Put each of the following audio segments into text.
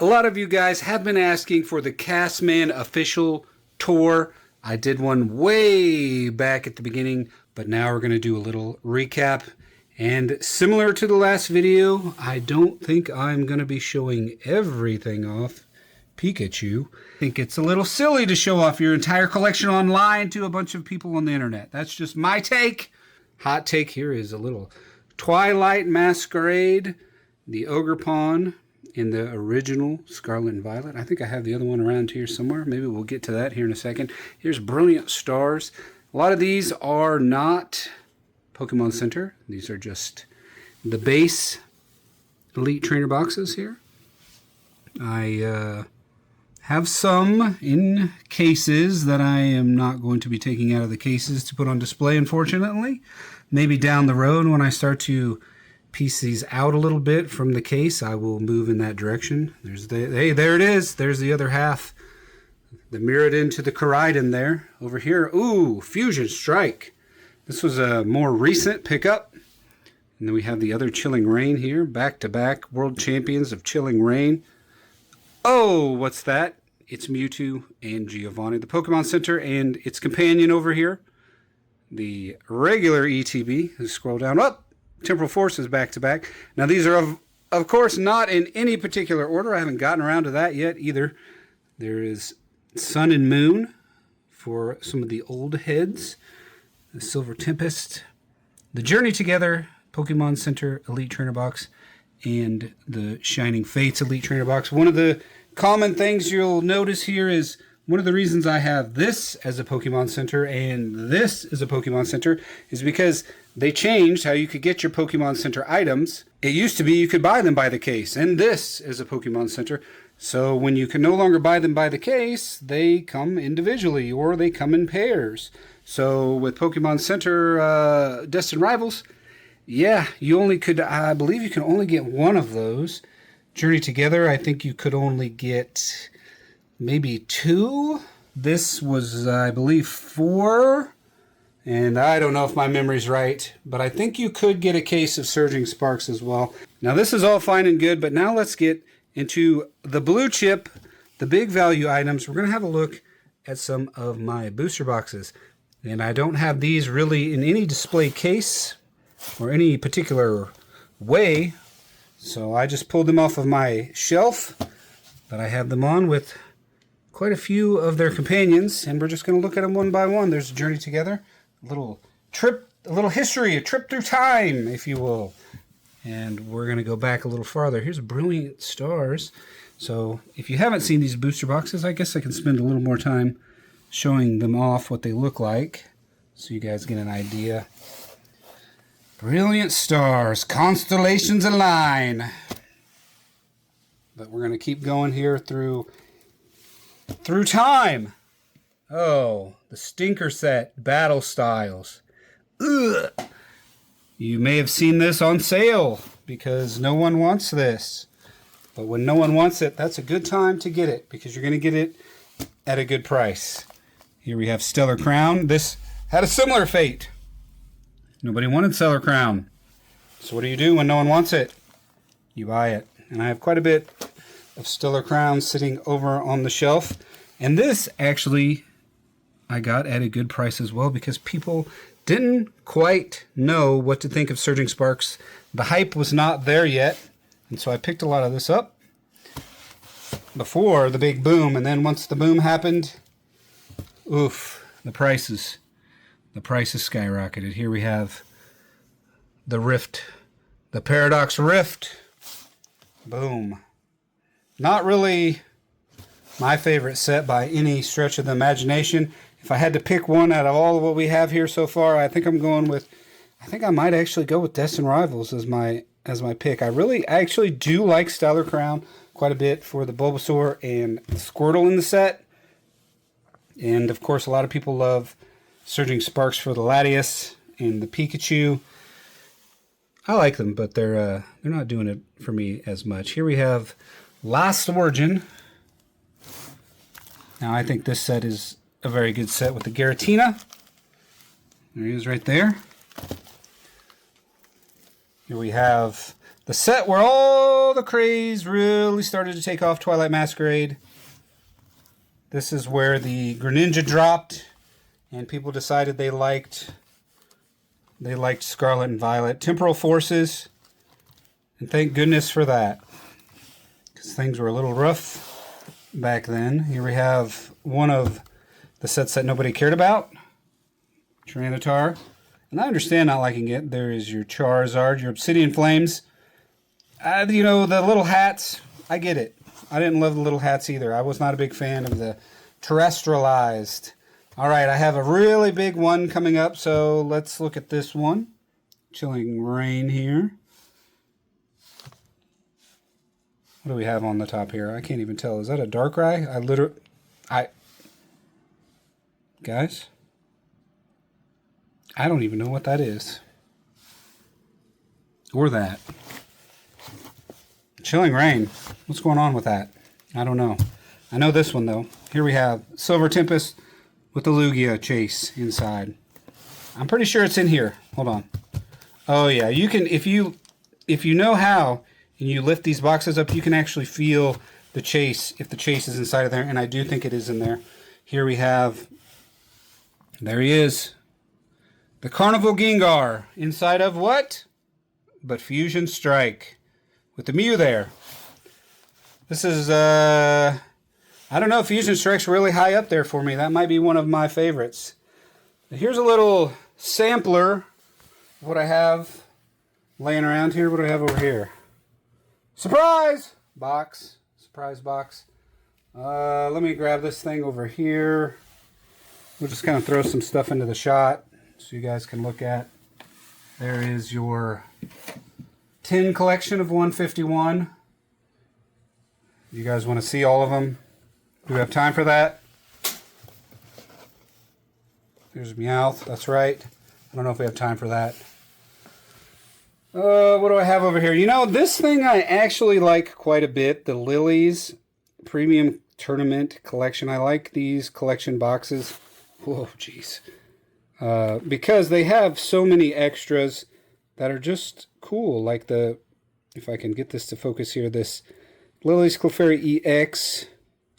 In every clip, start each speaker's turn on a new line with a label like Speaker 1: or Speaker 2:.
Speaker 1: A lot of you guys have been asking for the Castman official tour. I did one way back at the beginning, but now we're going to do a little recap. And similar to the last video, I don't think I'm going to be showing everything off Pikachu. I think it's a little silly to show off your entire collection online to a bunch of people on the internet. That's just my take. Hot take here is a little Twilight Masquerade, the Ogre Pawn in the original Scarlet and Violet. I think I have the other one around here somewhere. Maybe we'll get to that here in a second. Here's Brilliant Stars. A lot of these are not Pokemon Center. These are just the base Elite Trainer boxes here. I have some in cases that I am not going to be taking out of the cases to put on display, unfortunately. Maybe down the road when I start to piece these out a little bit from the case, I will move in that direction. Hey, there it is. There's the other half. The mirrored into the Shrouded there. Over here, ooh, Fusion Strike. This was a more recent pickup. And then we have the other Chilling Reign here. Back-to-back World Champions of Chilling Reign. Oh, what's that? It's Mewtwo and Giovanni. The Pokemon Center and its companion over here. The regular ETB. Let's scroll down. Up. Temporal Forces back-to-back. Now these are, of course, not in any particular order. I haven't gotten around to that yet either. There is Sun and Moon for some of the old heads. The Silver Tempest. The Journey Together Pokemon Center Elite Trainer Box. And the Shining Fates Elite Trainer Box. One of the common things you'll notice here is one of the reasons I have this as a Pokemon Center and this as a Pokemon Center is because they changed how you could get your Pokemon Center items. It used to be you could buy them by the case, and this is a Pokemon Center. So when you can no longer buy them by the case, they come individually or they come in pairs. So with Pokemon Center Destined Rivals, yeah, you only could, I believe you can only get one of those. Journey Together, I think you could only get maybe two. This was, I believe, 4. And I don't know if my memory's right, but I think you could get a case of Surging Sparks as well. Now this is all fine and good, but now let's get into the blue chip, the big value items. We're going to have a look at some of my booster boxes. And I don't have these really in any display case or any particular way. So I just pulled them off of my shelf, but I have them on with quite a few of their companions, and we're just going to look at them one by one. There's a Journey Together, a little trip, a little history, a trip through time, if you will. And we're going to go back a little farther. Here's Brilliant Stars. So if you haven't seen these booster boxes, I guess I can spend a little more time showing them off what they look like so you guys get an idea. Brilliant Stars, Constellations Align. But we're going to keep going here through time. Oh, the Stinker Set, Battle Styles. Ugh. You may have seen this on sale because no one wants this. But when no one wants it, that's a good time to get it because you're going to get it at a good price. Here we have Stellar Crown. This had a similar fate. Nobody wanted Stellar Crown. So what do you do when no one wants it? You buy it. And I have quite a bit of Stellar Crown sitting over on the shelf. And this actually I got at a good price as well because people didn't quite know what to think of Surging Sparks. The hype was not there yet. And so I picked a lot of this up before the big boom. And then once the boom happened, oof, the prices skyrocketed. Here we have the Rift, the Paradox Rift. Boom. Not really my favorite set by any stretch of the imagination. If I had to pick one out of all of what we have here so far, I think I might actually go with Destined Rivals as my pick. I actually do like Stellar Crown quite a bit for the Bulbasaur and the Squirtle in the set. And of course, a lot of people love Surging Sparks for the Latias and the Pikachu. I like them, but they're not doing it for me as much. Here we have Last Origin. Now I think this set is a very good set with the Giratina. There he is right there. Here we have The set where all the craze really started to take off, Twilight Masquerade. This is where the Greninja dropped, and people decided they liked Scarlet and Violet. Temporal Forces, and thank goodness for that, because things were a little rough back then. Here we have one of the sets that nobody cared about, Tyranitar. And I understand not liking it. There is your Charizard, your Obsidian Flames. You know, the little hats, I get it. I didn't love the little hats either. I was not a big fan of the terrestrialized. All right, I have a really big one coming up, so let's look at this one. Chilling Rain here. What do we have on the top here? I can't even tell. Is that a Darkrai? Guys, I don't even know what that is. Or that. Chilling Rain. What's going on with that? I don't know. I know this one, though. Here we have Silver Tempest with the Lugia chase inside. I'm pretty sure it's in here. Hold on. Oh, yeah. You can, if you know how, and you lift these boxes up, you can actually feel the chase, if the chase is inside of there, and I do think it is in there. Here we have, there he is. The Carnival Gengar inside of what? But Fusion Strike. With the Mew there. This is, I don't know, Fusion Strike's really high up there for me. That might be one of my favorites. Here's a little sampler of what I have laying around here. What do I have over here? Surprise box. Surprise box. Let me grab this thing over here. We'll just kind of throw some stuff into the shot so you guys can look at. There is your 10 collection of 151. You guys want to see all of them? Do we have time for that? There's Meowth, that's right. I don't know if we have time for that. What do I have over here? You know, this thing I actually like quite a bit. The Lilies Premium Tournament Collection. I like these collection boxes. Whoa, jeez. Because they have so many extras that are just cool, like the, if I can get this to focus here, this Lily's Clefairy EX,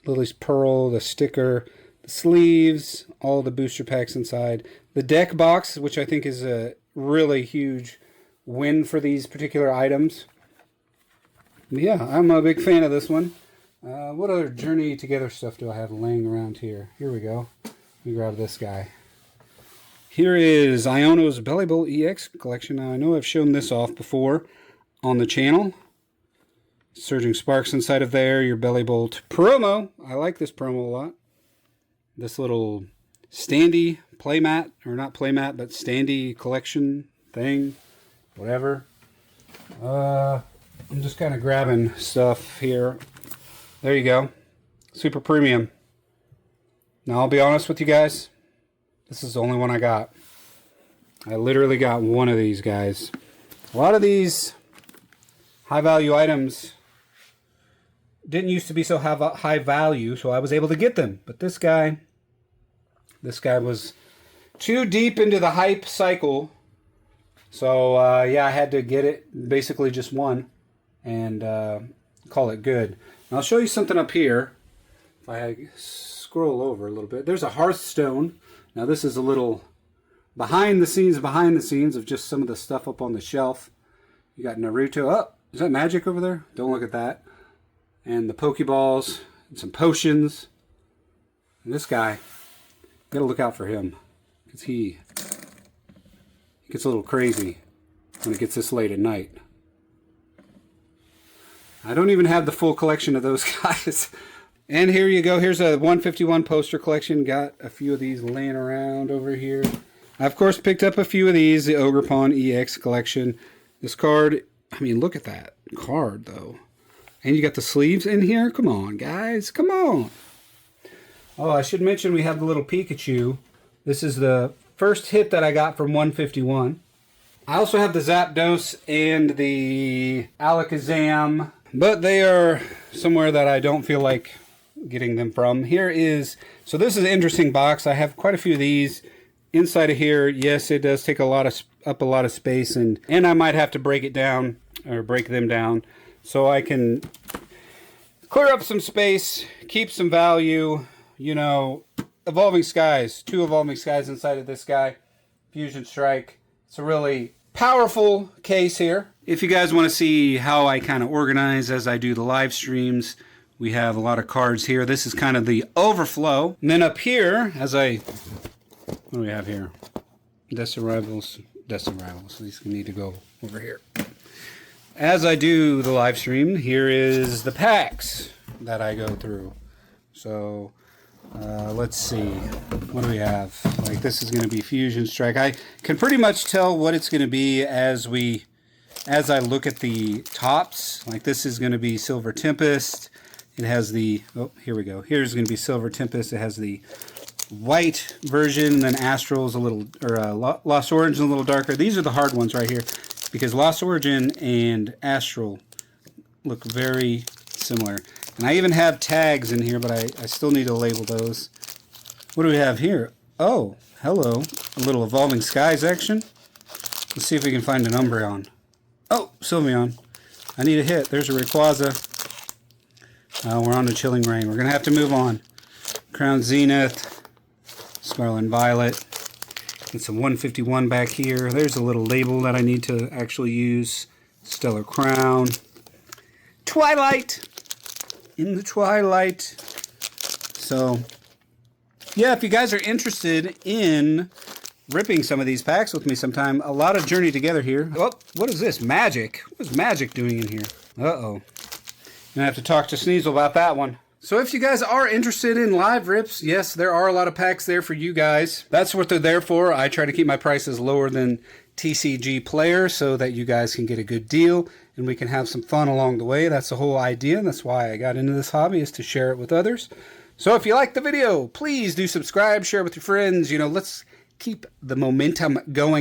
Speaker 1: Lily's Pearl, the sticker, the sleeves, all the booster packs inside, the deck box, which I think is a really huge win for these particular items. Yeah, I'm a big fan of this one. What other Journey Together stuff do I have laying around here? Here we go. Let me grab this guy. Here is Iono's Belly Bowl EX collection. Now, I know I've shown this off before on the channel. Surging Sparks inside of there. Your Belly Bolt promo. I like this promo a lot. This little standee playmat, or not playmat, but standee collection thing. Whatever. I'm just kind of grabbing stuff here. There you go. Super premium. Now, I'll be honest with you guys. This is the only one I got. I literally got one of these guys. A lot of these high value items didn't used to be so high value, so I was able to get them. But this guy was too deep into the hype cycle. So yeah, I had to get it, basically just one, and call it good. And I'll show you something up here. If I scroll over a little bit, there's a Hearthstone. Now this is a little behind the scenes of just some of the stuff up on the shelf. You got Naruto. Oh, is that magic over there? Don't look at that. And the Pokeballs and some potions. And this guy, gotta look out for him, because he gets a little crazy when it gets this late at night. I don't even have the full collection of those guys. And here you go. Here's a 151 poster collection. Got a few of these laying around over here. I, of course, picked up a few of these. The Ogerpon EX collection. This card, I mean, look at that card, though. And you got the sleeves in here. Come on, guys. Come on. Oh, I should mention we have the little Pikachu. This is the first hit that I got from 151. I also have the Zapdos and the Alakazam, but they are somewhere that I don't feel like getting them from. Here is, so this is an interesting box. I have quite a few of these inside of here. Yes, it does take up a lot of space, and I might have to break it down or break them down, so I can clear up some space, keep some value. You know, Evolving Skies, 2 Evolving Skies inside of this guy. Fusion Strike. It's a really powerful case here. If you guys want to see how I kind of organize as I do the live streams, we have a lot of cards here. This is kind of the overflow. And then up here, what do we have here? Destined Rivals. These need to go over here. As I do the live stream, here is the packs that I go through. So let's see, what do we have? Like, this is going to be Fusion Strike. I can pretty much tell what it's going to be as I look at the tops. Like, this is going to be Silver Tempest. It has the, oh, here we go. Here's going to be Silver Tempest. It has the white version, and then Astral is a little, or Lost Origin a little darker. These are the hard ones right here, because Lost Origin and Astral look very similar. And I even have tags in here, but I still need to label those. What do we have here? Oh, hello. A little Evolving Skies action. Let's see if we can find an Umbreon. Oh, Sylveon. I need a hit. There's a Rayquaza. We're on to Chilling Reign. We're going to have to move on. Crown Zenith. Scarlet and Violet. Get some 151 back here. There's a little label that I need to actually use. Stellar Crown. Twilight. In the Twilight. So, yeah, if you guys are interested in ripping some of these packs with me sometime, a lot of Journey Together here. Oh, what is this? Magic. What is Magic doing in here? Uh-oh. Gonna have to talk to Sneasel about that one. So if you guys are interested in live rips, yes, there are a lot of packs there for you guys. That's what they're there for. I try to keep my prices lower than TCG Player so that you guys can get a good deal and we can have some fun along the way. That's the whole idea. That's why I got into this hobby, is to share it with others. So if you like the video, please do subscribe, share with your friends. You know, let's keep the momentum going.